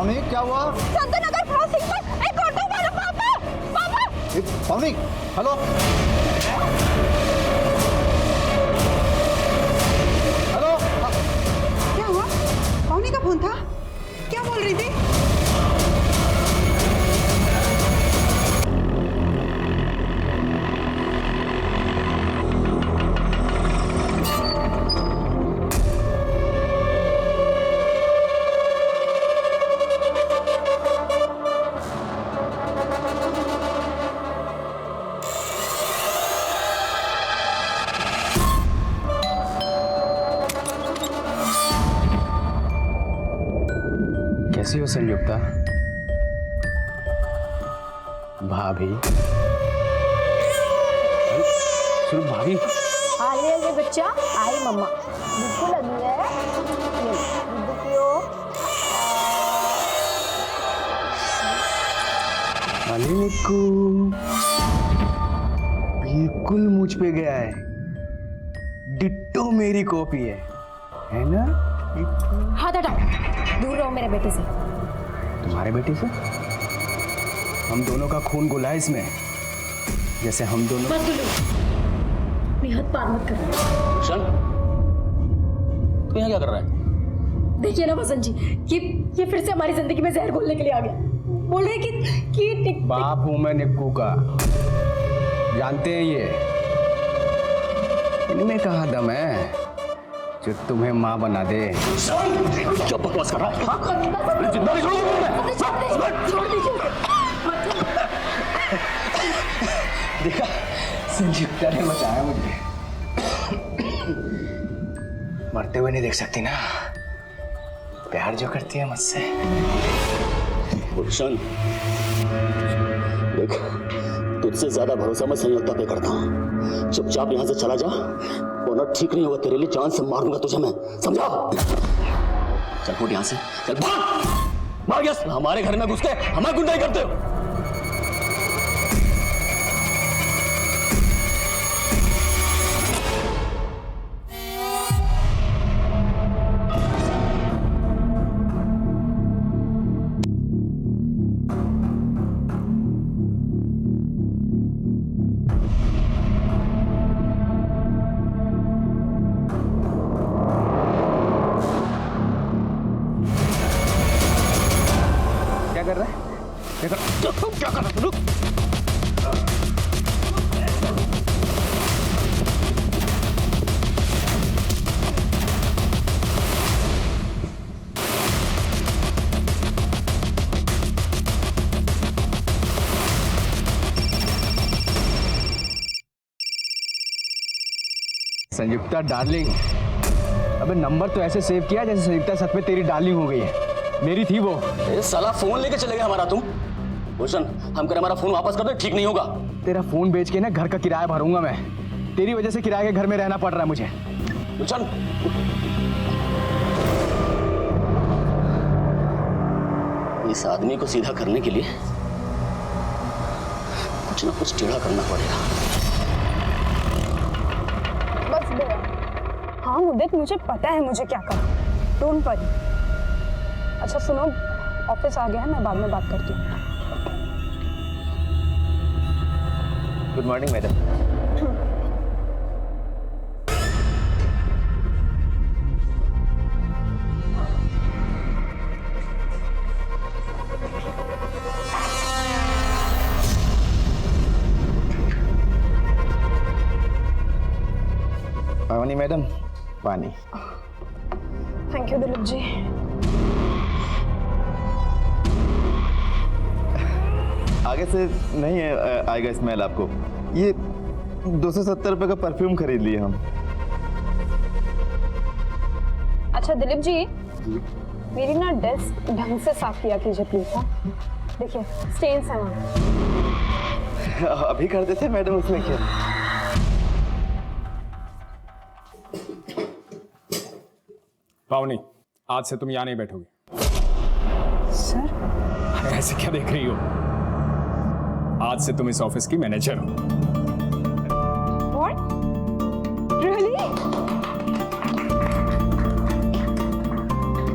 पावनी क्या हुआ? संतनगर क्रॉसिंग पर एक ऑटो वाला पापा पापा। पावनी हेलो हेलो। क्या हुआ? पावनी का फोन था? क्या बोल रही थी? कैसी हो संयुक्ता? भाभी सुनो भाभी। आलिए बच्चा आई मम्मा बिल्कुल लगी है ये दूध पियो। निक्कू बिल्कुल मुझ पे गया है, डिट्टो मेरी कॉपी है ना? हाथ हटाओ, दूर रहो मेरे बेटे से। तुम्हारे बेटे से? हम दोनों का खून घुला है इसमें, जैसे हम दोनों। मत गुल्लू, अपनी हद पार मत कर। भूषण, तू यहाँ क्या कर रहा है? देखिए ना बसंत जी, ये फिर से हमारी जिंदगी में जहर घोलने के लिए आ गया। बोल रहे कि बाप हूं मैं निक्कू का, जानते हैं ये। इनमें कहाँ दम है जो तुम्हें माँ बना दे। क्या बकवास कर रहा है? जिंदा नहीं छोड़ूंगा। देखा, संयुक्ता ने बचाया मुझे। मरते हुए नहीं देख सकती ना, प्यार जो करती है मुझसे। भूषण देख, तुझसे ज्यादा भरोसा मैं संयुक्ता पे करता हूँ। चुपचाप यहाँ से चला जा, वरना ठीक नहीं होगा तेरे लिए। जान से मार दूंगा तुझे मैं, समझा? चल फुट यहाँ से, चल भाग गया। हमारे घर में घुस के हमें गुंडाई करते हो। कर रहा है? क्या कर रहा है? रुक। संयुक्ता डार्लिंग, अबे नंबर तो ऐसे सेव किया जैसे संयुक्ता सच में तेरी डार्लिंग हो गई है। मेरी थी वो। साला फोन लेके चले गए हमारा तुम। भूषण, हम कर हमारा फोन वापस कर दे, ठीक नहीं होगा। तेरा फोन बेच के ना घर का किराया भरूंगा मैं। तेरी वजह से किराए के घर में रहना पड़ रहा है मुझे। भूषण, इस आदमी को सीधा करने के लिए कुछ ना कुछ टेढ़ा करना पड़ेगा। बस दो। हाँ मुद्दत, मुझे पता है मुझे क्या करना। Don't worry. अच्छा सुनो, ऑफिस आ गया है, मैं बाद में बात करती हूँ। Good morning madam. पानी मैडम, पानी। Thank you Dilip ji. आगे से नहीं आएगा स्मेल आपको। ये 270 रुपए का परफ्यूम खरीद लिए हम। अच्छा दिलीप जी, मेरी ना डेस्क ढंग से साफ किया कीजिए प्लीज। हाँ देखिए स्टेन्स हैं वहाँ। अभी कर देते मैडम, उसमें क्या। पावनी, आज से तुम यहाँ नहीं बैठोगी। सर ऐसे क्या देख रही हो? आज से तुम इस ऑफिस की मैनेजर हो। What? Really?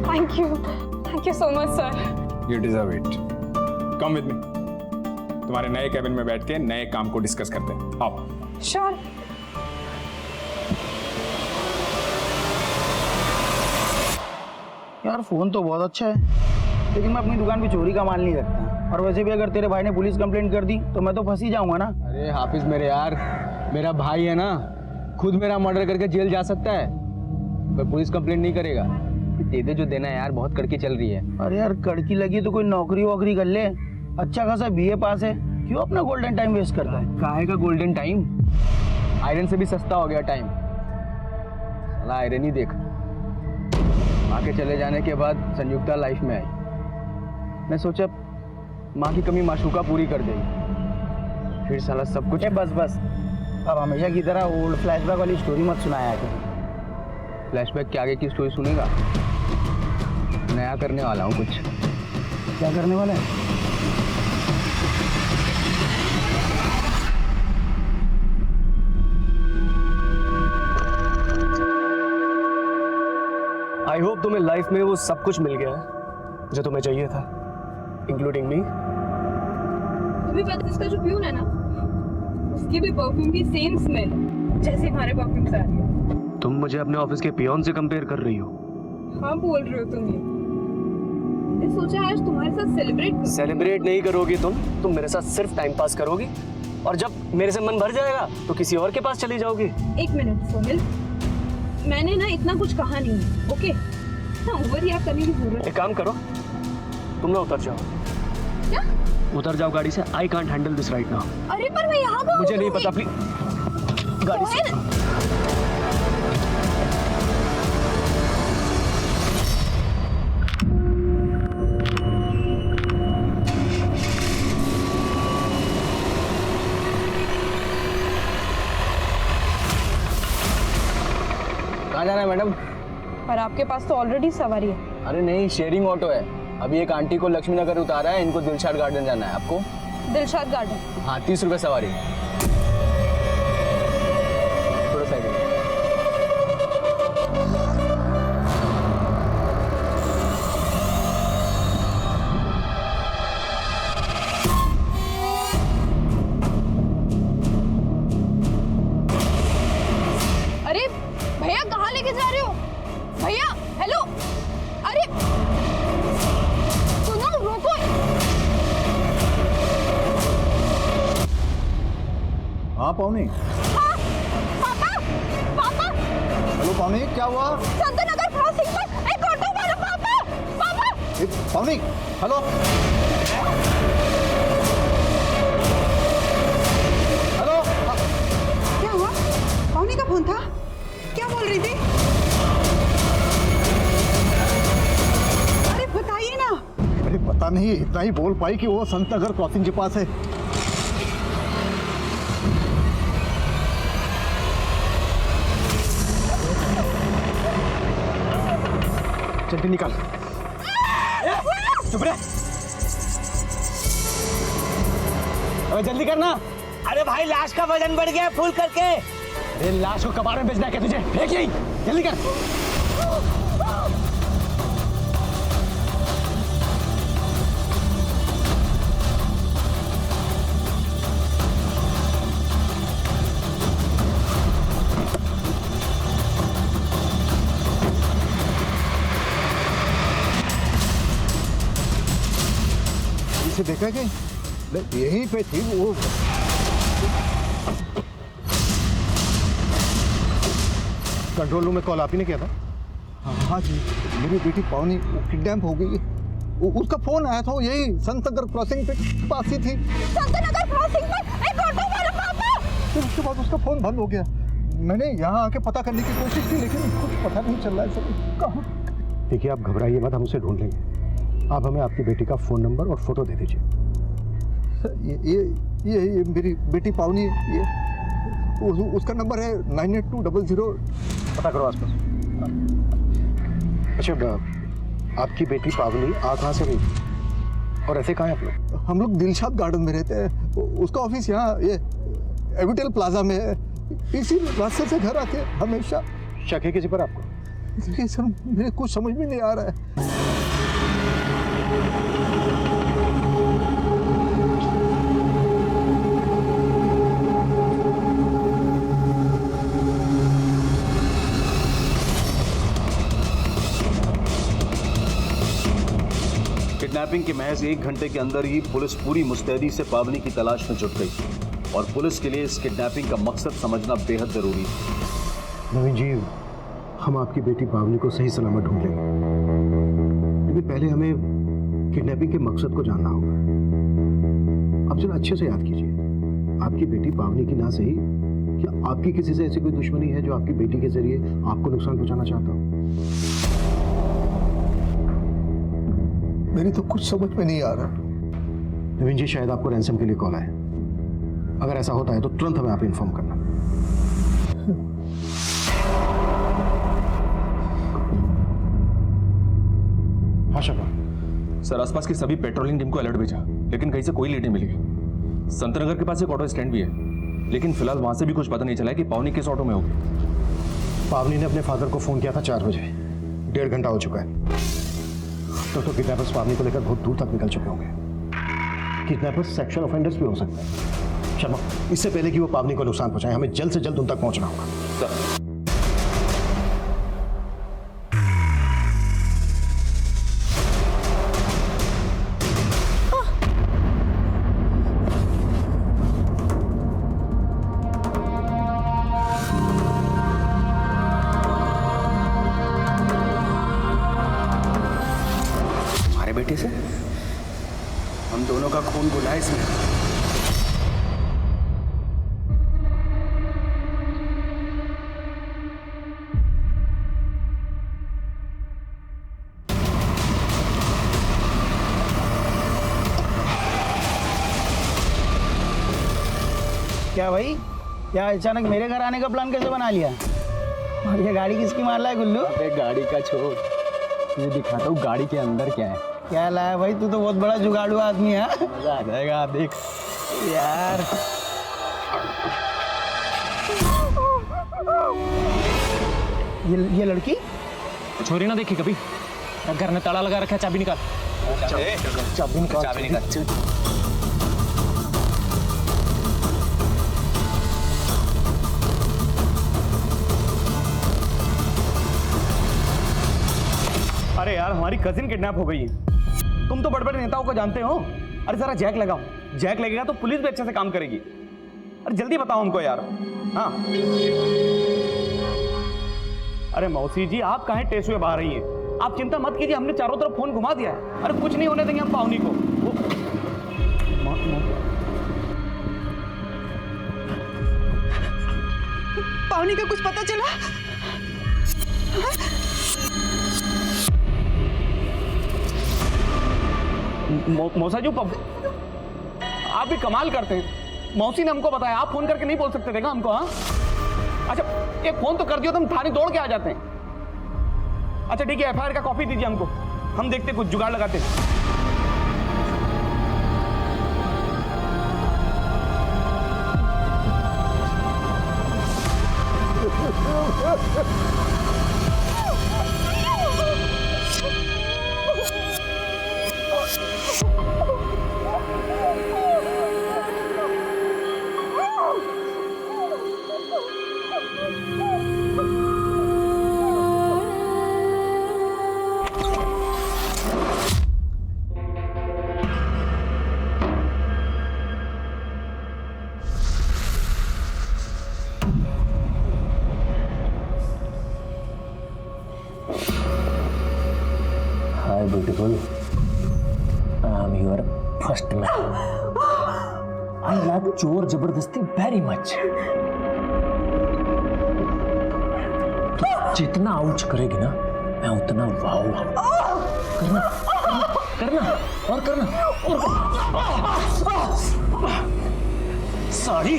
Thank you so much, sir. You deserve it. Come with me, तुम्हारे नए कैबिन में बैठ के नए काम को डिस्कस करते हैं। आओ। श्योर। यार फोन तो बहुत अच्छा है, लेकिन मैं अपनी दुकान पे चोरी का माल नहीं रखता। और वैसे भी अगर तेरे भाई ने पुलिस कंप्लेंट कर दी तो मैं तो फंस ही जाऊंगा ना। अरे हाफिज मेरे यार, मेरा भाई है ना, खुद मेरा मर्डर करके जेल जा सकता है, पर पुलिस कंप्लेंट नहीं करेगा। दे दे जो देना है यार, बहुत कड़की चल रही है। अरे यार कड़की लगी तो कोई नौकरी वोकरी कर ले, अच्छा खासा बीए पास है, क्यों अपना गोल्डन टाइम वेस्ट करता है? काहे का गोल्डन टाइम, आयरन से भी सस्ता हो गया टाइम। साला आयरन ही देख, माँ के चले जाने के बाद संयुक्ता लाइफ में आई। मैं सोचा माँ की कमी माशूका पूरी कर देगी, फिर साला सब कुछ। बस बस, अब हमेशा की तरह ओल्ड फ्लैशबैक वाली स्टोरी मत सुनाया करो। फ्लैशबैक के आगे की स्टोरी सुनेगा, नया करने वाला हूँ कुछ। क्या करने वाला है? आई होप तुम्हें लाइफ में वो सब कुछ मिल गया है जो तुम्हें चाहिए था, इंक्लूडिंग मी। अभी बात इसका जो प्यून है ना, उसकी भी परफ्यूम की सेम स्मेल जैसे हमारे परफ्यूम से आ रही है। तुम मुझे अपने ऑफिस के पियोन से कंपेयर कर रही हो? हाँ बोल रहे हो तुम ये। मैंने सोचा आज तुम्हारे साथ सेलिब्रेट नहीं करोगी तुम मेरे साथ सिर्फ टाइम पास करोगी, और जब मेरे से मन भर जाएगा तो किसी और के पास चली जाओगी। एक मिनट सोहेल, मैंने ना इतना कुछ कहा नहीं है, ओके? हाँ ओवर रिएक्ट करने की जरूरत। एक काम करो, तुम ना उतर जाओ। क्या? उतर जाओ गाड़ी से। I can't handle this right now. अरे पर मैं यहाँ मुझे नहीं पता, प्लीज गाड़ी से। कहाँ जाना है मैडम? पर आपके पास तो ऑलरेडी सवारी है। अरे नहीं, शेयरिंग ऑटो है। अभी एक आंटी को लक्ष्मी नगर उतारा है, इनको दिलशाद गार्डन जाना है। आपको? दिलशाद गार्डन? हाँ, 30 रुपए सवारी। थोड़ा साइड में। अरे भैया कहाँ लेके जा रहे हो? भैया हेलो, अरे सुनो रोको। हाँ पावनी। हाँ, पापा पापा। हेलो पावनी, क्या हुआ? संत नगर क्रॉसिंग पर एक ऑटो वाला। पापा पापा। पावनी हेलो हेलो। क्या हुआ? पावनी का फोन था? क्या बोल रही थी? अरे बताइए ना। अरे पता नहीं, इतना ही बोल पाई कि वो संत नगर क्रॉसिंग के पास है। जल्दी निकाल। चुप रहे। अबे जल्दी करना। अरे भाई लाश का वजन बढ़ गया फुल करके। अरे लाश को कबाड़ में बेचना है क्या तुझे? फेंक यहीं, जल्दी कर। इसे देखा कि यहीं पे थी वो। कंट्रोल रूम में कॉल आप ही ने किया था? हाँ जी, मेरी बेटी पावनी किडनैप हो गई। उसका फोन आया था, यही संत नगर क्रॉसिंग पे पास ही थी। संत नगर क्रॉसिंग पर एक ऑटो वाला। पापा। फिर उसके बाद उसका फोन बंद हो गया। मैंने यहाँ आके पता करने की कोशिश की, लेकिन कुछ पता नहीं चल रहा है सर। कहाँ? देखिए आप घबराइए मत, हम उसे ढूंढ लेंगे। आप हमें आपकी बेटी का फोन नंबर और फोटो दे दीजिए। ये मेरी बेटी पावनी, ये उसका नंबर है 98200। पता करो आसपास। अच्छा, आपकी बेटी पावनी आ कहाँ से रही और ऐसे कहाँ है आप लोग? हम लोग दिलशाद गार्डन में रहते हैं। उसका ऑफिस यहाँ ये एविटेल प्लाजा में है। इसी रास्ते से घर आते हैं हमेशा। शक है किसी पर आपको? देखिए सर, मेरे कुछ समझ में नहीं आ रहा है। किडनैपिंग के महज 1 घंटे के अंदर ही पुलिस पूरी मुस्तैदी से पावनी की तलाश में जुट गई और पुलिस के लिए इस किडनैपिंग का मकसद समझना बेहद जरूरी है। नवीन जी, हम आपकी बेटी पावनी को सही सलामत ढूंढ लेंगे, लेकिन पहले हमें किडनैपिंग के मकसद को जानना होगा। अब जरा अच्छे से याद कीजिए, आपकी बेटी पावनी की ना सही, क्या आपकी किसी से ऐसी कोई दुश्मनी है जो आपकी बेटी के जरिए आपको नुकसान पहुंचाना चाहता हो? मेरी तो कुछ समझ में नहीं आ रहा। नवीन जी, शायद आपको रैंसम के लिए कॉल आया। अगर ऐसा होता है तो तुरंत हमें आप इन्फॉर्म करना। हाँ शर्मा। सर, आसपास की सभी पेट्रोलिंग टीम को अलर्ट भेजा, लेकिन कहीं से कोई लीड नहीं मिली। संतनगर के पास एक ऑटो स्टैंड भी है, लेकिन फिलहाल वहां से भी कुछ पता नहीं चला है कि पावनी किस ऑटो में होगी। पावनी ने अपने फादर को फोन किया था 4 बजे, 1.5 घंटा हो चुका है। तो किडनैपर्स पावनी को लेकर बहुत दूर तक निकल चुके होंगे। किडनैपर्स सेक्सुअल ऑफेंडर्स भी हो सकते हैं। शर्मा, इससे पहले कि वो पावनी को नुकसान पहुंचाए, हमें जल्द से जल्द उन तक पहुंचना होगा। सर, बेटे से हम दोनों का खून घुला है इसमें। क्या भाई, क्या अचानक मेरे घर आने का प्लान कैसे बना लिया? और ये गाड़ी किसकी मार रहा है गुल्लू? अबे गाड़ी का छोड़, तुझे दिखाता हूँ गाड़ी के अंदर क्या है। क्या लाया भाई, तू तो बहुत बड़ा जुगाड़ू आदमी है। मजा आ जाएगा, आप देख यार। ये लड़की छोरी ना देखी कभी? घर में ताला लगा रखा है, चाबी निकाल। चाबी निकाल। अरे यार, हमारी कजिन किडनैप हो गई है। तुम तो बड़े बड़े नेताओं को जानते हो। अरे जरा जैक लगाओ, जैक लगेगा तो पुलिस भी अच्छे से काम करेगी। अरे जल्दी बताओ हमको यार। हाँ, अरे मौसी जी, आप काहे टेसुए बहा रही हैं? आप चिंता मत कीजिए, हमने चारों तरफ फोन घुमा दिया है। अरे कुछ नहीं होने देंगे हम पावनी को। पावनी का कुछ पता चला? मौसा जी, आप भी कमाल करते हैं। मौसी ने हमको बताया, आप फोन करके नहीं बोल सकते थे क्या हमको? हाँ, अच्छा एक फोन तो कर दियो तो हम थाने दौड़ के आ जाते हैं। अच्छा ठीक है, एफआईआर का कॉपी दीजिए हमको, हम देखते कुछ जुगाड़ लगाते हैं। Hi beautiful, I am your first man. I like चोर जबरदस्ती very much. जितना आउच करेगी ना, मैं उतना वाव। करना करना और करना और सॉरी।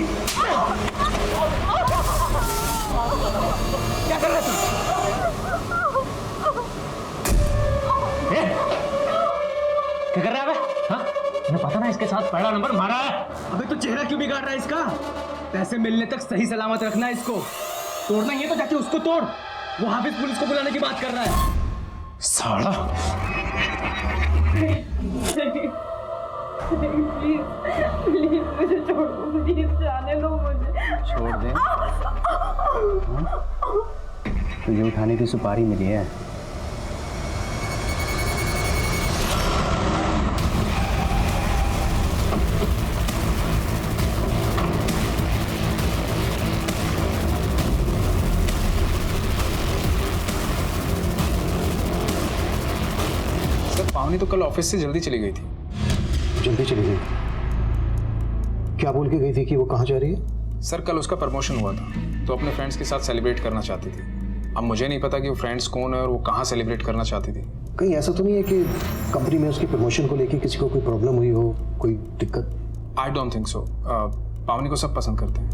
क्या कर रहे थे? क्या कर रहा है? हाँ, तुम्हें पता ना इसके साथ पहला नंबर मारा है। अबे तो चेहरा क्यों बिगाड़ रहा है इसका? पैसे मिलने तक सही सलामत रखना है इसको। तोड़ना ही है तो जाके उसको तोड़। वो हाफिज पुलिस को बुलाने की बात कर रहा है। साला। प्लीज जाने दो मुझे। छोड़ दे। तुझे उठाने की सुपारी मिली है। पावनी तो कल ऑफिस से जल्दी चली गई थी। जल्दी चली गई? क्या बोल के गई थी कि वो कहाँ जा रही है? सर कल उसका प्रमोशन हुआ था तो अपने फ्रेंड्स के साथ सेलिब्रेट करना चाहती थी। अब मुझे नहीं पता कि वो फ्रेंड्स कौन है और वो कहाँ सेलिब्रेट करना चाहती थी। कहीं ऐसा तो नहीं है कि कंपनी में उसकी प्रमोशन को लेके किसी को कोई प्रॉब्लम हुई हो, कोई दिक्कत? I don't think so. पावनी को सब पसंद करते हैं।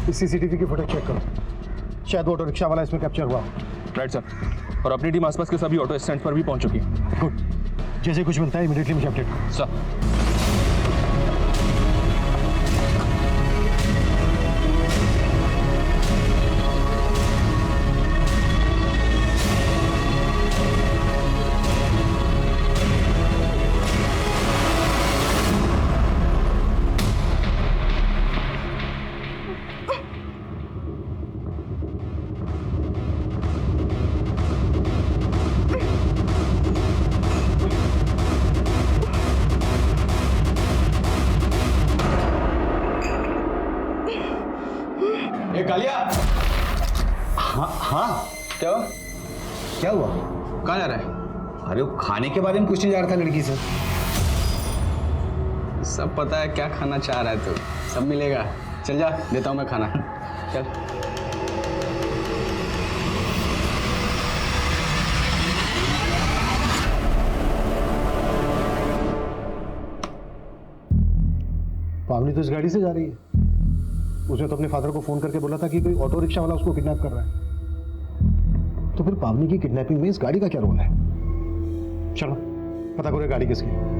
इस सीसीटीवी की फुटेज चेक करो, शायद ऑटो रिक्शा वाला इसमें कैप्चर हुआ। राइट सर, और अपनी टीम आसपास के सभी ऑटो स्टैंड पर भी पहुंच चुकी है। गुड, जैसे कुछ मिलता है इमीडिएटली मुझे अपडेट करो। सर क्या हुआ? कहाँ जा रहा है? अरे वो खाने के बारे में पूछने जा रहा था लड़की से। सब पता है क्या खाना चाह रहा है तू, सब मिलेगा। चल जा, देता हूँ मैं खाना। चल। पावनी तो इस गाड़ी से जा रही है। उसने तो अपने फादर को फोन करके बोला था कि कोई ऑटो रिक्शा वाला उसको किडनैप कर रहा है। तो फिर पावनी की किडनैपिंग में इस गाड़ी का क्या रोल है? चलो पता करो गाड़ी किसकी है।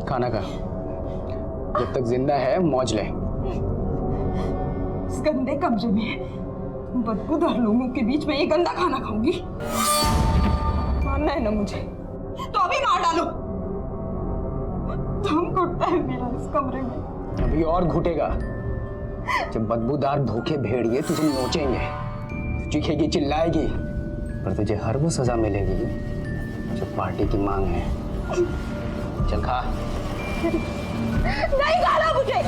खाना खा, जब तक जिंदा है मौज ले। इस गंदे कमरे में बदबूदार लोगों के बीच में ये गंदा खाना खाऊंगी? मारना है ना मुझे तो अभी मार डालो। दम घुटता है मेरा इस कमरे में। अभी और घुटेगा जब बदबूदार भूखे भेड़िए तुझे नोचेंगे, चीखेगी, चिल्लाएगी, पर तुझे हर वो सजा मिलेगी जो पार्टी की मांग है। चल खा। नहीं खाना मुझे।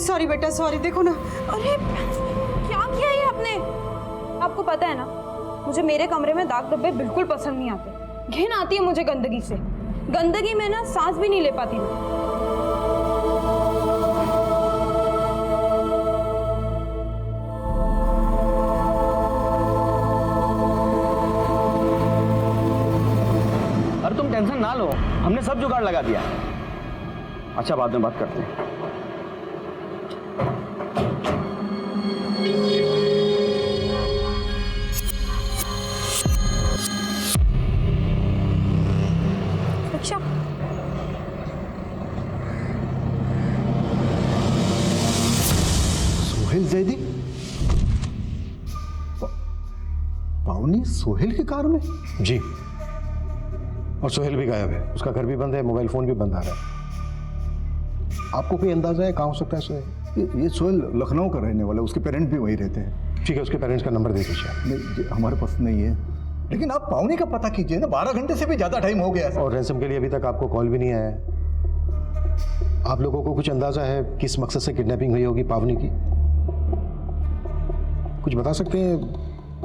सॉरी बेटा, सॉरी। देखो ना, अरे क्या किया ये आपने? आपको पता है ना, मुझे मेरे कमरे में दाग धब्बे बिल्कुल पसंद नहीं आते। घिन आती है मुझे गंदगी से। गंदगी में ना सांस भी नहीं ले पाती मैं। अरे तुम टेंशन ना लो, हमने सब जुगाड़ लगा दिया। अच्छा, बाद में बात करते हैं। अच्छा, सोहेल जैदी? पावनी सोहेल की कार में? जी, और सोहेल भी गायब है। उसका घर भी बंद है, मोबाइल फोन भी बंद आ रहा है। आपको कोई अंदाजा है कहाँ हो सकता है सोहेल? ये सोहेल लखनऊ का रहने वाला है, उसके पेरेंट्स भी वहीं रहते हैं। ठीक है, उसके पेरेंट्स का नंबर दे दीजिए। नहीं, हमारे पास नहीं है, लेकिन आप पावनी का पता कीजिए ना। 12 घंटे से भी ज्यादा टाइम हो गया है। और रैंसम के लिए अभी तक आपको कॉल भी नहीं आया है। आप लोगों को कुछ अंदाजा है किस मकसद से किडनैपिंग हुई होगी पावनी की? कुछ बता सकते हैं?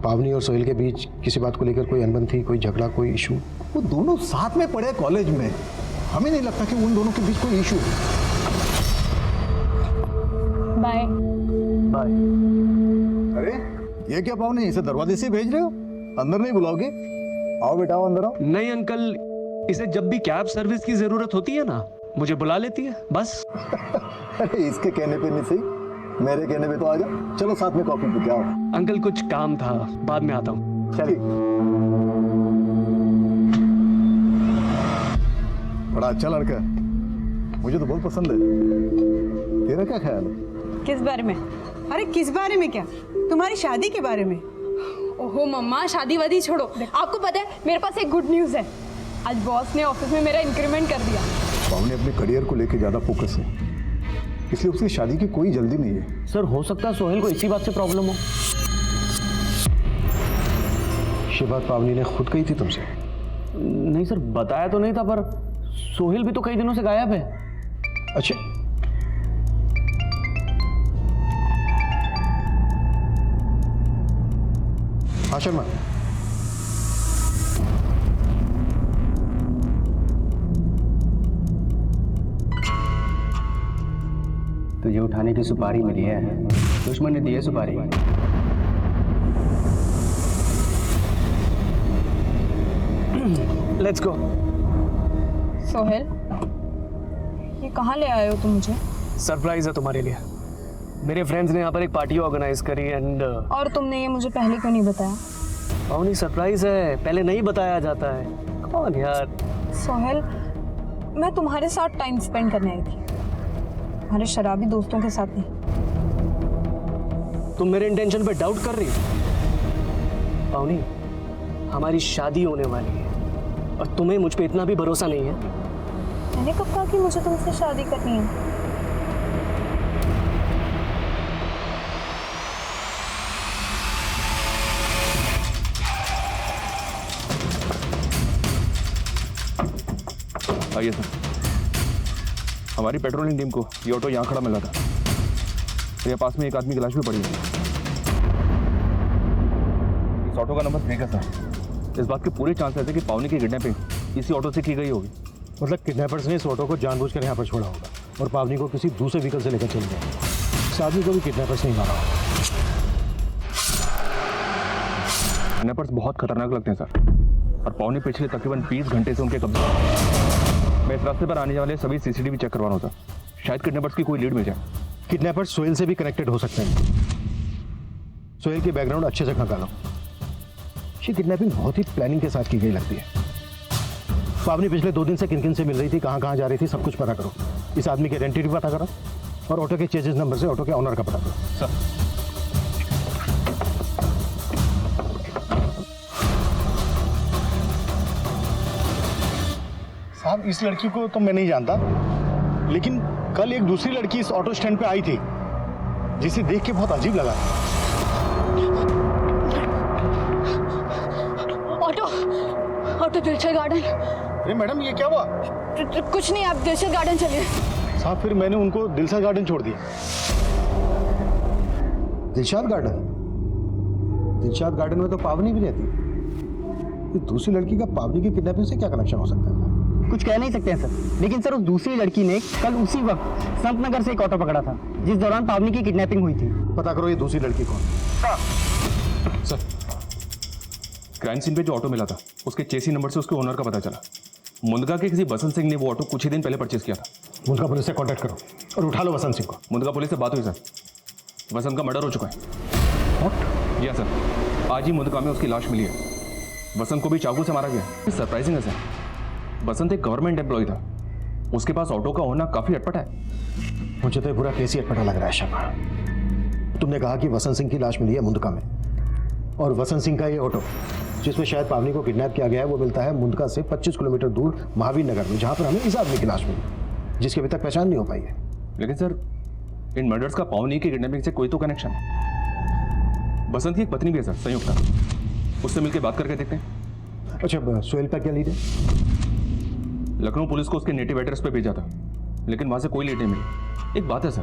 पावनी और सोहेल के बीच किसी बात को लेकर कोई अनबन थी, कोई झगड़ा, कोई इशू? वो दोनों साथ में पढ़े कॉलेज में, हमें नहीं लगता कि उन दोनों के बीच कोई इशू है। बाय। बाय। अरे ये क्या पावनी, इसे दरवाजे से भेज रहे हो? अंदर नहीं बुलाओगे? आओ बेटा, आओ अंदर आओ। नहीं अंकल, इसे जब भी कैब सर्विस की जरूरत होती है ना, मुझे बुला लेती है बस। अरे इसके कहने पे नहीं सही, मेरे कहने पे तो आ जा। चलो साथ में कॉफी पी के आओ। अंकल कुछ काम था, बाद में आता हूँ। चलिए। बड़ा अच्छा लड़का है, मुझे तो बहुत पसंद है। तेरा क्या ख्याल है? किस बारे में? अरे किस बारे में क्या? तुम्हारी शादी के बारे में। ओहो मम्मा, शादी वादी छोड़ो। आपको पता है मेरे पास एक गुड न्यूज़ है। आज बॉस ने ऑफिस में मेरा इंक्रीमेंट कर दिया। पावनी अपने करियर को लेकर ज्यादा फोकस है, इसलिए उसकी शादी की कोई जल्दी नहीं है। सर हो सकता है सोहेल को इसी बात से प्रॉब्लम हो। ये बात पावनी ने खुद कही थी तुमसे? नहीं सर, बताया तो नहीं था, पर सोहेल भी तो कई दिनों से गायब है। अच्छा, हाँ शर्मा, तुझे उठाने की सुपारी मिली है, दुश्मन ने दी है सुपारी। Let's go. सोहेल, ये कहाँ ले आए हो तुम मुझे? सरप्राइज है तुम्हारे लिए। मेरे फ्रेंड्स ने यहाँ पर एक पार्टी ऑर्गेनाइज करी एंड और तुमने ये मुझे पहले क्यों नहीं बताया? पावनी सरप्राइज है, पहले नहीं बताया जाता है। कौन यार? सोहेल, मैं तुम्हारे साथ टाइम स्पेंड करने आई थी, हमारे शराबी दोस्तों के साथ नहीं। तुम मेरे इंटेंशन पे डाउट कर रही हो? पावनी, हमारी शादी होने वाली है और तुम्हें मुझ पे इतना भी भरोसा नहीं है? मैंने कब कहा कि मुझे तुमसे शादी करनी है? आइए सर। हमारी पेट्रोलिंग टीम को ये ऑटो यहाँ खड़ा मिला था। तो यहाँ पास में एक आदमी की लाश भी पड़ी है। इस ऑटो का नंबर 3 है सर। इस बात के पूरे चांसेस है कि पावनी की किडनैपिंग इसी ऑटो से की गई होगी। मतलब किडनैपर्स ने इस ऑटो को जानबूझकर यहाँ पर छोड़ा होगा और पावनी को किसी दूसरे व्हीकल से लेकर चले गए। इस आदमी को भी किडनैपर्स नहीं मारा होगा। किडनैपर्स बहुत खतरनाक लगते हैं सर, और पावनी पिछले तकरीबन 20 घंटे से उनके कब्जे। मैं इस रास्ते पर आने वाले सभी सीसीटीवी चेक करवा रहा हूँ सर, शायद किडनैपर्स की कोई लीड मिल जाए। किडनैपर्स सोहेल से भी कनेक्टेड हो सकते हैं। सोहेल की बैकग्राउंड अच्छे से खंगालो। ये किडनैपिंग बहुत ही प्लानिंग के साथ की गई लगती है। पावनी पिछले 2 दिन से किन किन से मिल रही थी, कहाँ कहाँ जा रही थी, सब कुछ पता करो। इस आदमी की आइडेंटिटी पता करो और ऑटो के चेजेस नंबर से ऑटो के ऑनर का पता करो। सर साहब, इस लड़की को तो मैं नहीं जानता, लेकिन कल एक दूसरी लड़की इस ऑटो स्टैंड पे आई थी जिसे देख के बहुत अजीब लगा। ऑटो दिलशद गार्डन। अरे मैडम, ये क्या हुआ? कुछ नहीं, आप दिलशद गार्डन चलिए। साहब, फिर मैंने उनको दिलशद गार्डन छोड़ दिया। दिलशद गार्डन? दिलशद गार्डन में तो पावनी भी रहती है। ये दूसरी लड़की का पावनी की किडनैपिंग से क्या कनेक्शन हो सकता है? कुछ कह नहीं सकते हैं सर, लेकिन सर उस दूसरी लड़की ने कल उसी वक्त संत नगर से एक ऑटो पकड़ा था जिस दौरान पावनी की किडनैपिंग हुई थी। पता करो ये दूसरी लड़की कौन? सर, क्राइम सीन पे जो ऑटो मिला था उसके चेसी नंबर से उसके ओनर का पता चला। मुंदगा के किसी बसंत सिंह ने वो ऑटो कुछ ही दिन पहले परचेज किया था। मुंदगा पुलिस से कांटेक्ट करो और उठा लो वसंत सिंह को। मुंदगा पुलिस से बात हुई सर, वसंत का मर्डर हो चुका है। What? या सर, आज ही मुंदगा में उसकी लाश मिली है। वसंत को भी चाकू से मारा गया। सरप्राइजिंग है सर, वसंत एक गवर्नमेंट एम्प्लॉय था, उसके पास ऑटो का होना काफी अटपटा है। मुझे तो पूरा केस ही अटपटा लग रहा है शर्मा। तुमने कहा कि वसंत सिंह की लाश मिली है मुंदका में, और वसंत सिंह का ये ऑटो जिसमें शायद पावनी को किडनैप किया गया है वो मिलता है मुंदका से 25 किलोमीटर दूर महावीर नगर में, जहां पर हमें इस आदमी की लाश मिली जिसकी अभी तक पहचान नहीं हो पाई है। लेकिन सर, इन मर्डर्स का पावनी की किडनैपिंग से कोई तो कनेक्शन है। बसंत की एक पत्नी भी है सर, संयुक्ता, उससे मिलकर बात करके देखते हैं। अच्छा, सोहेल पर क्या लीड है? लखनऊ पुलिस को उसके नेटिव एड्रेस पे भेजा था, लेकिन वहां से कोई लीड नहीं मिली। एक बात है सर,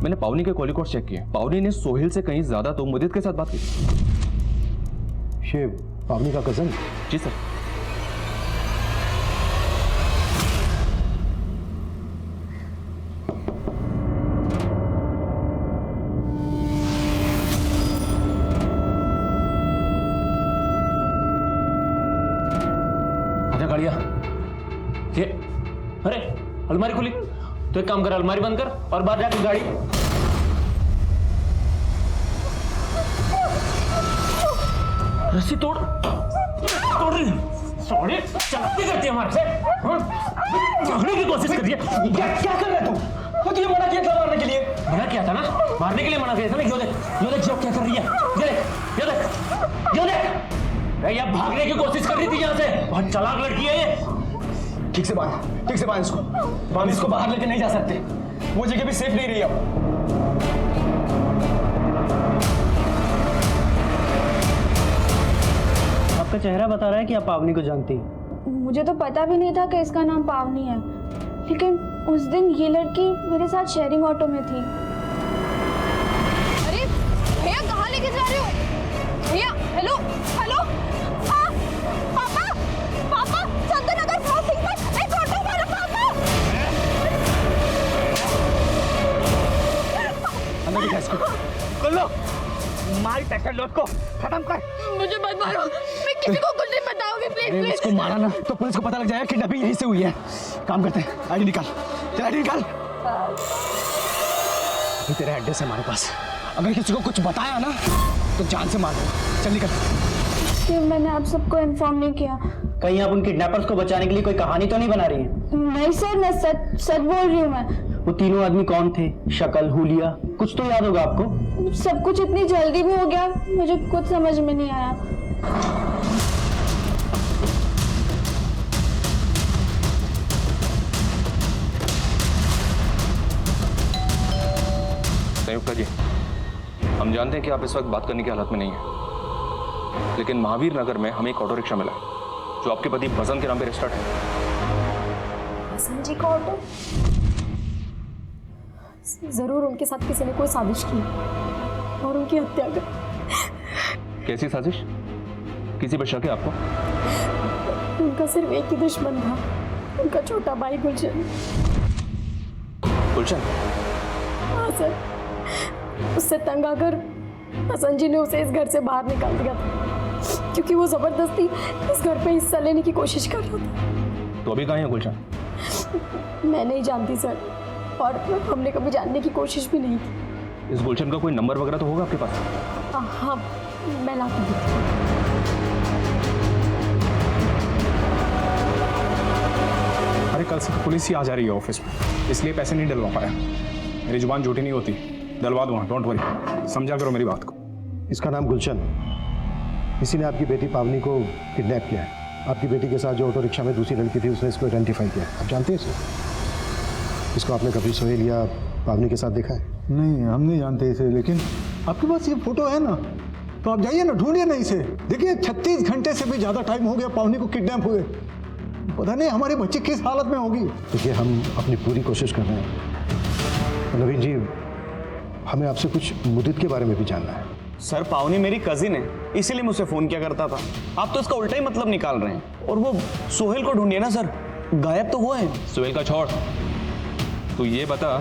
मैंने पावनी के कॉल रिकॉर्ड चेक किए, पावनी ने सोहेल से कहीं ज्यादा तो मुदित के साथ बात की। ये पावनी का कजन? जी सर। गाड़िया ये, अरे अलमारी खुली, तो एक काम कर, अलमारी बंद कर और बाहर जाकर गाड़ी। रस्सी तोड़ रही है, सॉरी चलाती करती है हमारे से, भागने की कोशिश कर रही है। क्या कर रहा है तू? तुझे मना किया था मारने के लिए? मना किया था ना, मारने के लिए मना किया था ना। यो देख क्या कर रही है, यो देख या भागने की कोशिश कर रही थी यहाँ से। बहुत चालाक लड़की है ये। ठीक से बांध इसको, इसको बाहर लेके नहीं जा सकते, वो जगह भी सेफ नहीं रही अब। आपका चेहरा बता रहा है कि आप पावनी को जानती हैं। मुझे तो पता भी नहीं था कि इसका नाम पावनी है, लेकिन उस दिन ये लड़की मेरे साथ शेयरिंग ऑटो में थी। अरे भैया कहाँ लेके जा रहे हो? भैया हेलो हेलो, पापा चंदननगर क्रॉसिंग पर एक ऑटो वाला, पापा अंदर दिखा इसको, कर लो, मार टक्कर लो उसको, खत्म कर। मुझे मत मारो, मैं किसी को कुछ नहीं बताऊंगी, प्लीज इसको मारा ना तो पुलिस को पता लग जाएगा किडनैपिंग यहीं से हुई है। काम करते हैं, आईडी निकाल, चल आईडी निकाल। अभी तेरा एड्रेस है हमारे पास, अगर किसी को कुछ बताया ना तो जान से मार देगा। चल निकल। मैंने आप सबको इन्फॉर्म नहीं किया। कहीं आप उन किडनैपर्स को बचाने के लिए कोई कहानी तो नहीं बना रही है? नहीं सर, मैं सच बोल रही हूँ। मैं वो तीनों आदमी कौन थे? शक्ल, हुलिया, कुछ तो याद होगा आपको? सब कुछ इतनी जल्दी भी हो गया, मुझे कुछ समझ में नहीं आया। संयुक्ता जी, हम जानते हैं कि आप इस वक्त बात करने की हालत में नहीं है, लेकिन महावीर नगर में हमें एक ऑटो रिक्शा मिला जो आपके पति बसंत के नाम पे रजिस्टर्ड है। बसंत जी का ऑटो? जरूर उनके साथ किसी ने कोई साजिश की और उनकी हत्या कर। कैसी साजिश? किसी पर शक है आपको? उनका सिर्फ एक ही दुश्मन था, उनका छोटा भाई गुलशन। गुलशन? हाँ सर, उससे तंग आकर बसंत जी ने उसे इस घर से बाहर निकाल दिया था, क्योंकि वो जबरदस्ती इस घर पे हिस्सा लेने की कोशिश कर रहा था। तो अभी कहाँ है गुलशन? मैं नहीं जानती सर, और हमने कभी जानने की कोशिश भी नहीं की। इस गुलशन का कोई नंबर वगैरह तो होगा आपके पास? हाँ, मैं लाती हूँ। अरे कल से पुलिस ही आ जा रही है ऑफिस में, इसलिए पैसे नहीं डलवा पाया। मेरी जुबान झूठी नहीं होती, डलवा दूंगा, डोंट वरी, समझा करो मेरी बात को। इसका नाम गुलशन, इसी ने आपकी बेटी पावनी को किडनैप किया है। आपकी बेटी के साथ जो ऑटो रिक्शा में दूसरी लड़की थी उसने इसको आइडेंटिफाई किया। आप जानते हैं इसे? इसको आपने कभी सोहेल या पावनी के साथ देखा है? नहीं, हम नहीं जानते इसे, लेकिन आपके पास ये फोटो है ना, तो आप जाइए ना, ढूंढिए ना इसे। देखिए 36 घंटे से भी ज़्यादा टाइम हो गया पावनी को किडनैप हुए, पता नहीं हमारी बच्ची किस हालत में होगी। देखिए हम अपनी पूरी कोशिश कर रहे हैं। नवीन जी, हमें आपसे कुछ मुदित के बारे में भी जानना है। सर पावनी मेरी कजिन है, इसीलिए मुझसे फोन किया करता था। आप तो इसका उल्टा ही मतलब निकाल रहे हैं। और वो सोहेल को ढूंढिए ना सर, गायब तो वो है। सोहेल का छोड़, तू ये बता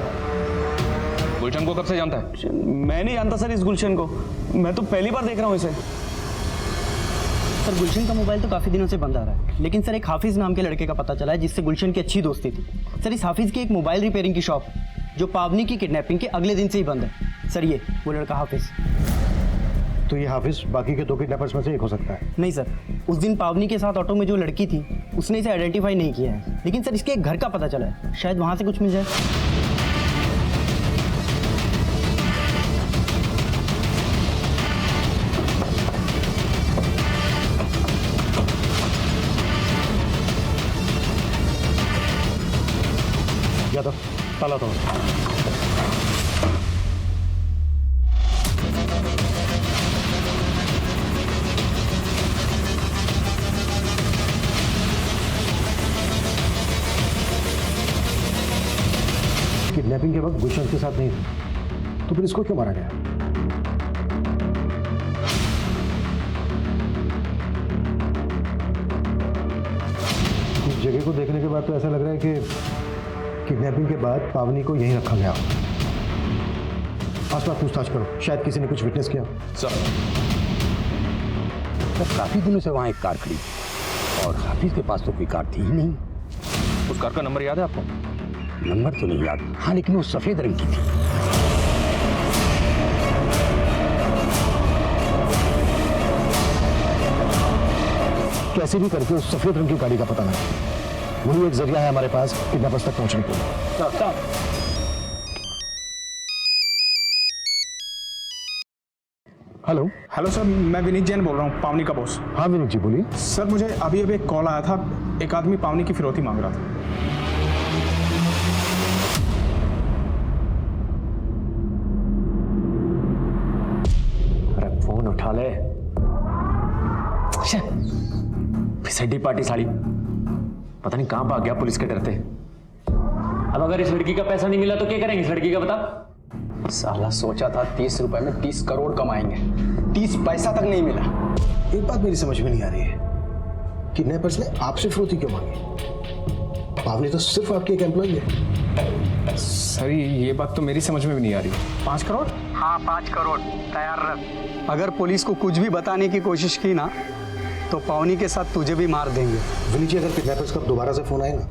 गुलशन को कब से जानता है? मैं नहीं जानता सर इस गुलशन को, मैं तो पहली बार देख रहा हूँ इसे। सर गुलशन का मोबाइल तो काफ़ी दिनों से बंद आ रहा है, लेकिन सर एक हाफिज नाम के लड़के का पता चला है जिससे गुलशन की अच्छी दोस्ती थी। सर इस हाफिज की एक मोबाइल रिपेयरिंग की शॉप है जो पावनी की किडनैपिंग के अगले दिन से ही बंद है। सर ये वो लड़का हाफिज। तो ये हाफिज बाकी के 2 किडनैपर्स में से एक हो सकता है? नहीं सर, उस दिन पावनी के साथ ऑटो में जो लड़की थी उसने इसे आइडेंटिफाई नहीं किया है, लेकिन सर इसके एक घर का पता चला है, शायद वहाँ से कुछ मिल जाए। यादव, ताला तोड़। किडनैपिंग के वक्त गुलशन के साथ नहीं थी, तो फिर इसको क्यों मारा गया? इस जगह को देखने के बाद तो ऐसा लग रहा है कि किडनैपिंग के बाद पावनी को यहीं रखा गया। आसपास पूछताछ करो, शायद किसी ने कुछ विटनेस किया। सर काफी दिनों से वहां एक कार खड़ी और हाफिज के पास तो कोई कार थी ही नहीं। उस कार का नंबर याद है आपको? नंबर तो नहीं याद, हाँ, लेकिन वो सफेद रंग की थी। कैसे भी करके उस सफेद रंग की गाड़ी का पता लगा, वही एक जरिया है हमारे पास किडनैपर्स तक पहुंचने के लिए। हेलो। हेलो सर, मैं विनीत जैन बोल रहा हूँ, पावनी का बॉस। हाँ विनीत जी बोलिए। सर मुझे अभी एक कॉल आया था, एक आदमी पावनी की फिरौती मांग रहा था। अरे फोन उठा ले। फिसड्डी पार्टी साड़ी, पता नहीं कहां भाग गया पुलिस के डरते। अब अगर इस लड़की का पैसा नहीं मिला तो क्या करेंगे इस लड़की का, बता। साला सोचा था 30 रुपए में 30 करोड़ कमाएंगे, 30 पैसा तक नहीं मिला। एक बात मेरी समझ में नहीं आ रही है, किडनैपर्स ने आपसे फिरौती क्यों मांगी? पावनी तो सिर्फ आपकी एक एम्प्लॉई है। सर ये बात तो मेरी समझ में भी नहीं आ रही। 5 करोड़? हाँ 5 करोड़ तैयार रख। अगर पुलिस को कुछ भी बताने की कोशिश की ना तो पावनी के साथ तुझे भी मार देंगे। विनीत जी, अगर किडनैपर्स का दोबारा से फोन आए ना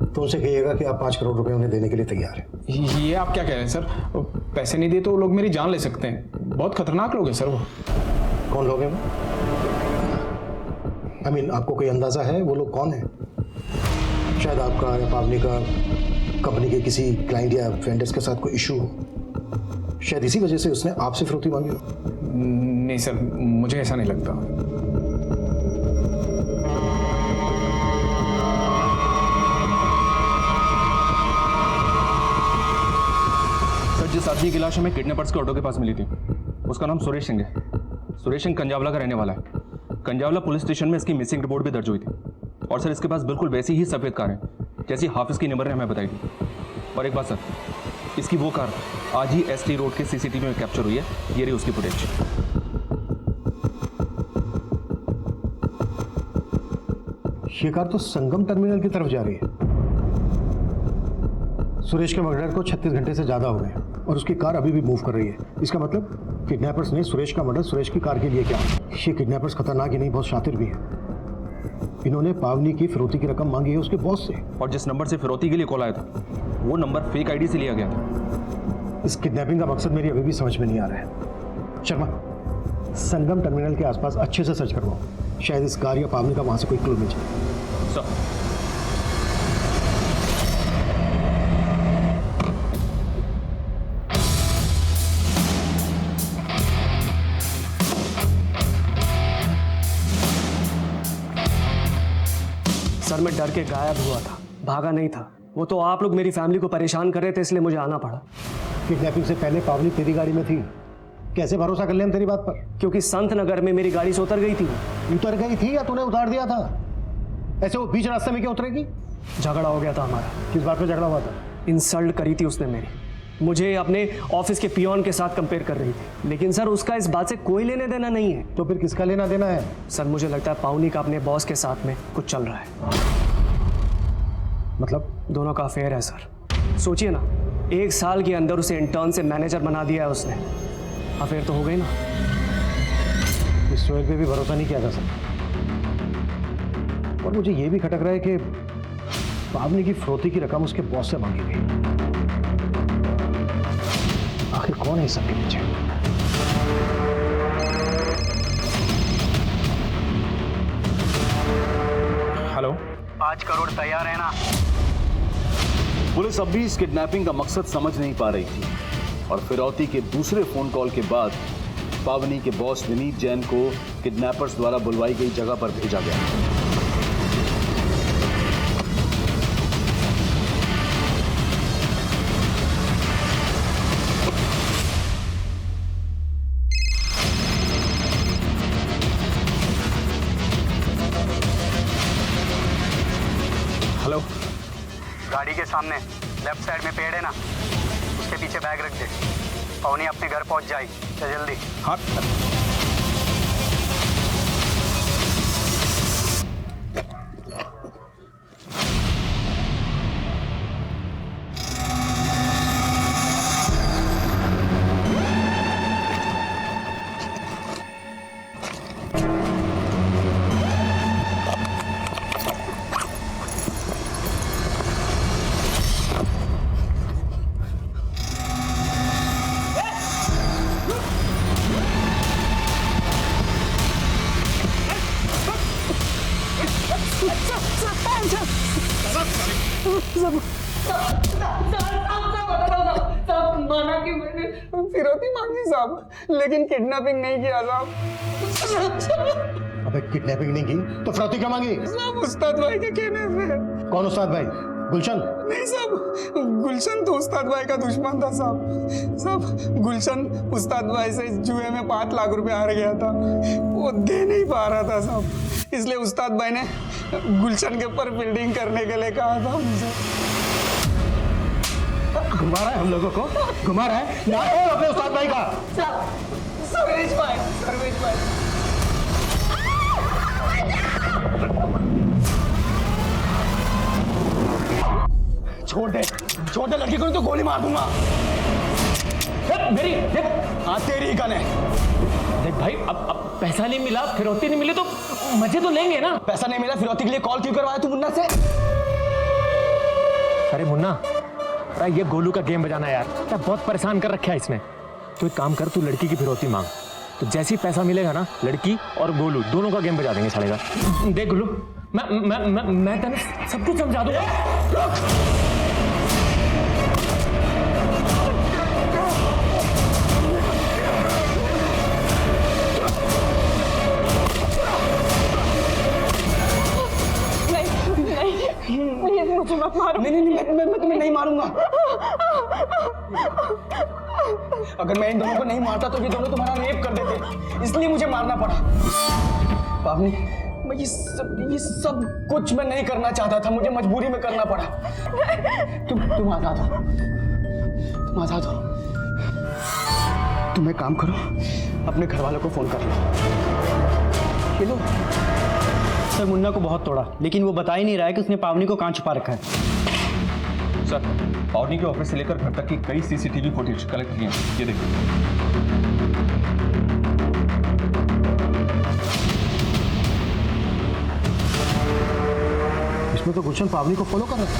तो उनसे कहिएगा कि आप 5 करोड़ रुपए उन्हें देने के लिए तैयार हैं। ये आप क्या कह रहे हैं सर? पैसे नहीं दिए तो वो लोग मेरी जान ले सकते हैं, बहुत खतरनाक लोग हैं सर वो। कौन लोग हैं वो? I mean, आपको कोई अंदाजा है वो लोग कौन हैं? शायद आपका या पावनी का कंपनी के किसी क्लाइंट या वेंडर्स के साथ कोई इशू हो, शायद इसी वजह से उसने आपसे फिरौती मांगी हो। नहीं सर, मुझे ऐसा नहीं लगता। जिस आदमी की लाश हमें किडनैपर्स के ऑटो के पास मिली थी उसका नाम सुरेश सिंह है। सुरेश सिंह कंजावला का रहने वाला है। कंजावला पुलिस स्टेशन में इसकी मिसिंग रिपोर्ट भी दर्ज हुई थी और सर इसके पास बिल्कुल वैसी ही सफ़ेद कार है जैसी हाफिज की नंबर ने हमें बताई थी। और एक बात सर, इसकी वो कार आज ही एसटी रोड के सीसीटीवी में कैप्चर हुई है। ये रही उसकी फुटेज। ये कार तो संगम टर्मिनल की तरफ जा रही है। सुरेश के मर्डर को 36 घंटे से ज्यादा हो गए और उसकी कार अभी भी मूव कर रही है। इसका मतलब किडनैपर्स ने सुरेश का मर्डर सुरेश की कार के लिए किया। ये किडनैपर्स खतरनाक ही नहीं, बहुत शातिर भी है। इन्होंने पावनी की फिरौती की रकम मांगी है उसके बॉस से। और जिस नंबर से फिरौती के लिए कॉल आया था वो नंबर फेक आईडी से लिया गया था। इस किडनैपिंग का मकसद मेरी अभी भी समझ में नहीं आ रहा है। शर्मा, संगम टर्मिनल के आसपास अच्छे से सर्च करवाओ, शायद इस कार या पावनी का वहां से कोई क्लू मिल जाए। सर मैं डर के गायब हुआ था, भागा नहीं था। वो तो आप लोग मेरी फैमिली को परेशान कर रहे थे इसलिए मुझे आना पड़ा। किडनैपिंग से पहले पावनी तेरी गाड़ी में थी, कैसे भरोसा कर ले हम तेरी बात पर? क्योंकि संत नगर में मेरी गाड़ी से उतर गई थी। उतर गई थी या तूने उतार दिया था? ऐसे वो बीच रास्ते में क्या उतरेगी? झगड़ा हो गया था हमारा। किस बात पे झगड़ा हुआ था? इंसल्ट करी थी उसने मेरी, मुझे अपने ऑफिस के पियोन के साथ कंपेयर कर रही थी। लेकिन सर उसका इस बात से कोई लेने देना नहीं है। तो फिर किसका लेना देना है? सर मुझे लगता है पावनी का अपने बॉस के साथ में कुछ चल रहा है। मतलब? दोनों का अफेयर है सर। सोचिए ना, 1 साल के अंदर उसे इंटर्न से मैनेजर बना दिया है उसने। अफेयर तो हो गई ना। इस सोहेल पे भी भरोसा नहीं किया जा सकता। और मुझे ये भी खटक रहा है कि पावनी की फिरौती की रकम उसके बॉस से मांगी गई। आखिर कौन है इस सबके पीछे? हेलो, 5 करोड़ तैयार है ना? पुलिस अब भी इस किडनैपिंग का मकसद समझ नहीं पा रही थी और फिरौती के दूसरे फोन कॉल के बाद पावनी के बॉस विनीत जैन को किडनैपर्स द्वारा बुलवाई गई जगह पर भेजा गया। गाड़ी के सामने लेफ्ट साइड में पेड़ है ना, उसके पीछे बैग रख दे। पवनी अपने घर पहुंच जाएगी, चल जल्दी। हाँ। माना कि मैंने फिरौती मांगी साहब, लेकिन किडनैपिंग नहीं किया साहब। अबे किडनैपिंग नहीं की तो फिरौती क्या मांगी? साहब उस्ताद भाई के कहने से। कौन उस्ताद भाई? गुलशन? नहीं साहब, गुलशन तो उस्ताद भाई का दुश्मन था साहब। साहब गुलशन उस्ताद भाई से जुए में 5 लाख रुपए हार गया था, वो दे नहीं पा रहा था साहब, इसलिए उस्ताद भाई ने गुलशन के ऊपर बिल्डिंग करने के लिए कहा था मुझे। घुमा रहा है हम लोगों को, घुमा रहा है ना अपने उस्ताद भाई का। सर्वेश भाई, सर्वेश भाई। छोड़ दे लड़की को, तो गोली मार दूंगा। मेरी देख, हाँ तेरी गन है। देख भाई, अब पैसा नहीं मिला, फिरौती नहीं मिली तो मजे तो लेंगे ना। पैसा नहीं मिला, फिरौती के लिए कॉल क्यों करवाया तू मुन्ना से? अरे मुन्ना, अरे ये गोलू का गेम बजाना यार, क्या बहुत परेशान कर रखा है इसने। तो एक काम कर, तू लड़की की फिरौती मांग, तो जैसे ही पैसा मिलेगा ना, लड़की और गोलू दोनों का गेम बजा देंगे साले का। देख गोलू, मैं तेने सब कुछ समझा दूंगा। मुझे मत मारो। नहीं मैं तुम्हें नहीं मारूंगा। अगर मैं इन दोनों को नहीं मारता तो ये दोनों तुम्हारा रेप कर देते, इसलिए मुझे मारना पड़ा। पावनी, मैं ये सब कुछ मैं नहीं करना चाहता था, मुझे मजबूरी में करना पड़ा। तुम आजाद हो, तुम आजाद हो। तुम एक काम करो, अपने घर वालों को फोन कर लो। लो। सर मुन्ना को बहुत तोड़ा, लेकिन वो बता ही नहीं रहा है कि उसने पावनी को कहाँ छुपा रखा है। सर, पावनी के ऑफिस से लेकर घर तक की कई सीसीटीवी फुटेज कलेक्ट किए हैं, ये देखिए। इसमें तो गुलशन पावनी को फॉलो कर रहा है।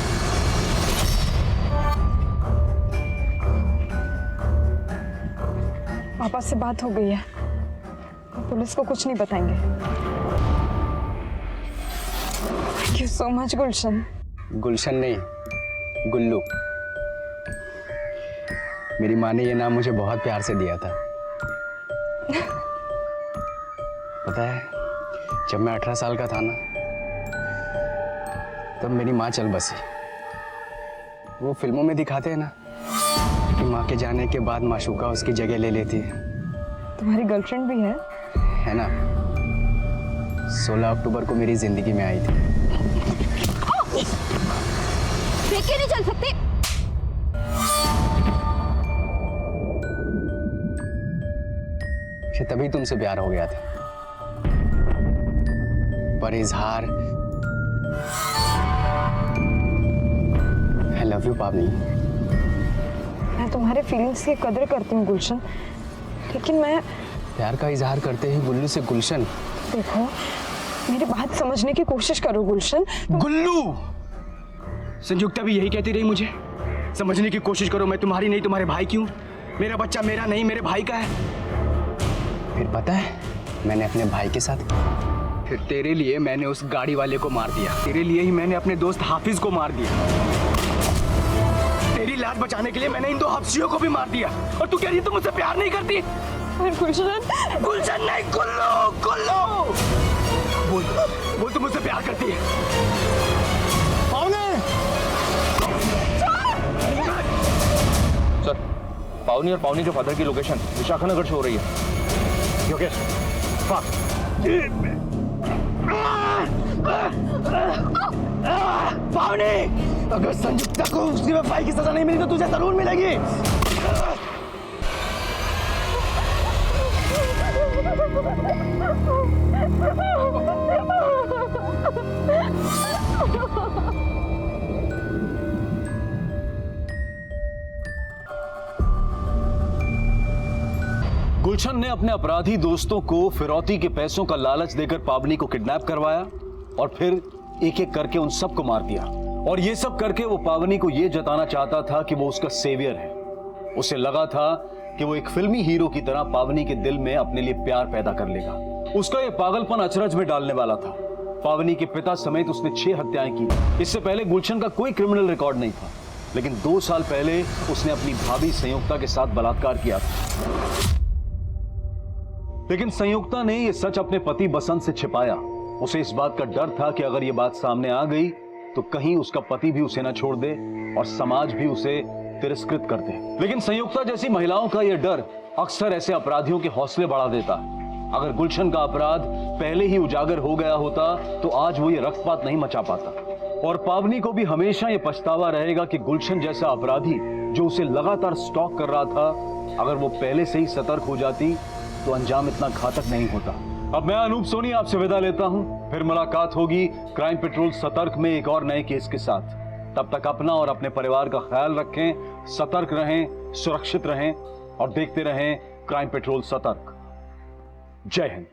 पापा से बात हो गई है, पुलिस को कुछ नहीं बताएंगे। Thank you so much, गुलशन। गुलशन नहीं, गुल्लू। मेरी माँ ने ये नाम मुझे बहुत प्यार से दिया था। पता है, जब मैं 18 साल का था ना, तब मेरी माँ चल बसी। वो फिल्मों में दिखाते हैं ना कि माँ के जाने के बाद माशूका उसकी जगह ले लेती है। तुम्हारी गर्लफ्रेंड भी है ना? 16 अक्टूबर को मेरी जिंदगी में आई थी। देखे नहीं चल सकते। तभी तुमसे प्यार हो गया था, पर इजहार आई लव यू पावनी। मैं तुम्हारे फीलिंग्स की कदर करती हूँ गुलशन, लेकिन मैं प्यार का इजहार करते ही गुल्लू से गुलशन। देखो, मेरी बात समझने की कोशिश करो गुलशन। गुल्लू, संयुक्ता भी यही कहती रही मुझे, समझने की कोशिश करो, मैं तुम्हारी नहीं तुम्हारे भाई की हूं। मेरा बच्चा मेरा नहीं, मेरे भाई का है। फिर पता है मैंने अपने भाई के साथ, फिर तेरे लिए मैंने उस गाड़ी वाले को मार दिया, तेरे लिए ही मैंने अपने दोस्त हाफिज को मार दिया, तेरी लाज बचाने के लिए मैंने इन 2 हफ्सियों को भी मार दिया, और तू कह रही है तुम मुझसे प्यार नहीं करती? गुलशन, गुलशन नहीं, गुल्लू, गुल्लू। बोल तुम मुझसे प्यार करती है? सर, पावनी और पावनी के फादर की लोकेशन विशाखानगर से हो रही है। योगेश, पावनी अगर संयुक्ता को उसी वफाई की सजा नहीं मिली तो तुझे जरूर मिलेगी। गुलशन ने अपने अपराधी दोस्तों को फिरौती के पैसों का लालच देकर पावनी को किडनैप करवाया और फिर एक एक करके उन सबको मार दिया। और ये सब करके वो पावनी को ये जताना चाहता था कि वो उसका सेवियर है। उसे लगा था कि वो एक फिल्मी हीरो की तरह पावनी के दिल में अपने लिए प्यार पैदा कर लेगा। उसका ये पागलपन अचरज में डालने वाला था। पावनी के पिता समेत उसने 6 हत्याएं की। इससे पहले गुलशन का कोई क्रिमिनल रिकॉर्ड नहीं था, लेकिन 2 साल पहले उसने अपनी भाभी संयुक्ता के साथ बलात्कार किया था। लेकिन संयुक्ता ने यह सच अपने पति बसंत से छिपाया। उसे इस बात का डर था कि अगर यह बात सामने आ गई तो कहीं उसका पति भी उसे न छोड़ दे और समाज भी उसे तिरस्कृत कर दे। लेकिन संयुक्ता जैसी महिलाओं का यह डर अक्सर ऐसे अपराधियों के हौसले बढ़ा देता। अगर गुलशन का अपराध पहले ही उजागर हो गया होता तो आज वो ये रक्तपात नहीं मचा पाता। और पावनी को भी हमेशा ये पछतावा रहेगा कि गुलशन जैसा अपराधी जो उसे लगातार स्टॉक कर रहा था, अगर वो पहले से ही सतर्क हो जाती तो अंजाम इतना घातक नहीं होता। अब मैं अनूप सोनी आपसे विदा लेता हूं। फिर मुलाकात होगी क्राइम पेट्रोल सतर्क में एक और नए केस के साथ। तब तक अपना और अपने परिवार का ख्याल रखें, सतर्क रहें, सुरक्षित रहें और देखते रहें क्राइम पेट्रोल सतर्क। जय हिंद।